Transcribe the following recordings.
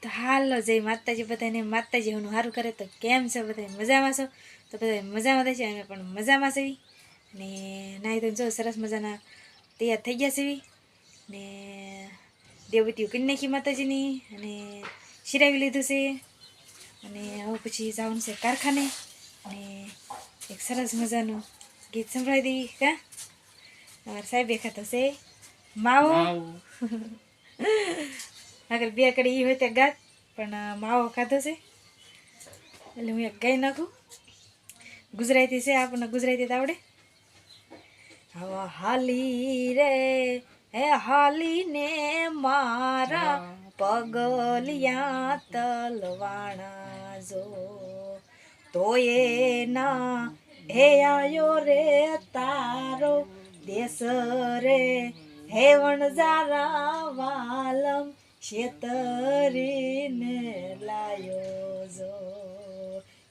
તો હાલો જય માતાજી બધાને માતાજી હું સારું કરે તો કેમ છો બધા મજામાં છો તો બધા મજામાં થશે અમે પણ મજામાં છીએ ને નાહી તો જો સરસ મજાના તૈયાર થઈ ગયા છીએ ને દેવતીઓ કરી નાખી માતાજીની અને શિરાવી લીધું છે અને હવે પછી જવાનું છે કારખાને અને એક સરસ મજાનું ગીત સંભળાવી દેવી કા અમારા સાહેબ ખાતો છે માવો આગળ બે કડી હોય ત્યાં ગાત પણ માવો ખાધો છે એટલે હું એક ગાઈ નાખું ગુજરાતી છે આપણને ગુજરાતી તો આવડે હવે હાલી રે હે હાલી ને મારા પગલિયા તલવાણા જો તોય ના હે આયો રે તારો દેશ રે હે વણઝારા વાલમ શેતરીને લાયો જો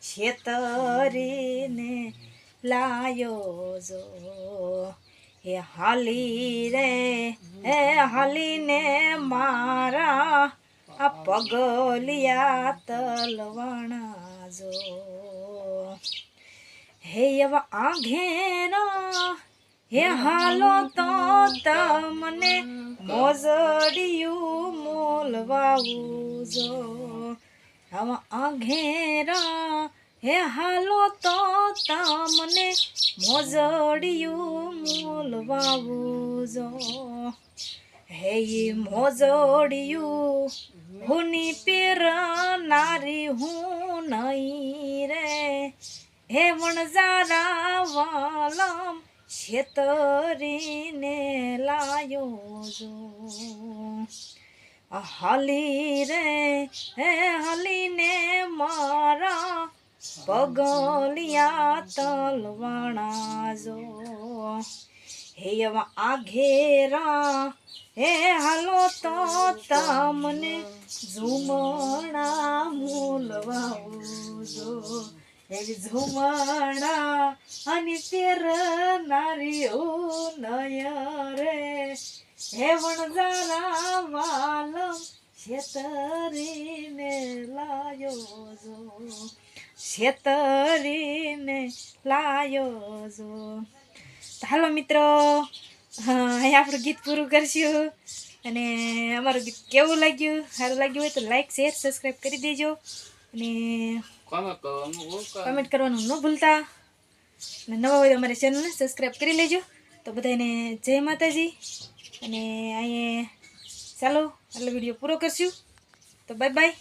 શેતરીને લાયો જો હે હાલી રે હે હાલીને મારા આ પગલિયા તલવાણા જો હે એવા આઘેરા હે હાલો તો તમને મોજડિયું મોલવાવું જો આવા આઘેરા હે હાલો તો તમને મોજડિયું મોલવાવું જો હે મોજડિયું હુની પહેરનારી હું નહીં રે હે વણઝારા વાલમ છેતરીને લાયો જો હાલી રે હે હાલીને મારા પગલિયા તલવાણા જો હે એવા આઘેરા હે હાલો તો તમને ઝુમણા મૂલવાવું જો એવી ઝુમણા અને તેર નારીઓ નય રે હે વણઝારા વાલમ છેતરીને લાયો જો છેતરીને લાયો જો હાલો મિત્રો અહીં આપણું ગીત પૂરું કરશું અને અમારું ગીત કેવું લાગ્યું સારું લાગ્યું હોય તો લાઈક શેર સબસ્ક્રાઈબ કરી દેજો અને કમેન્ટ કરવાનું ન ભૂલતા અને નવા હોય તો અમારી ચેનલને સબસ્ક્રાઈબ કરી લેજો તો બધાને જય માતાજી અને અહીંયા ચાલો આટલો વિડીયો પૂરો કરશું તો બાય બાય.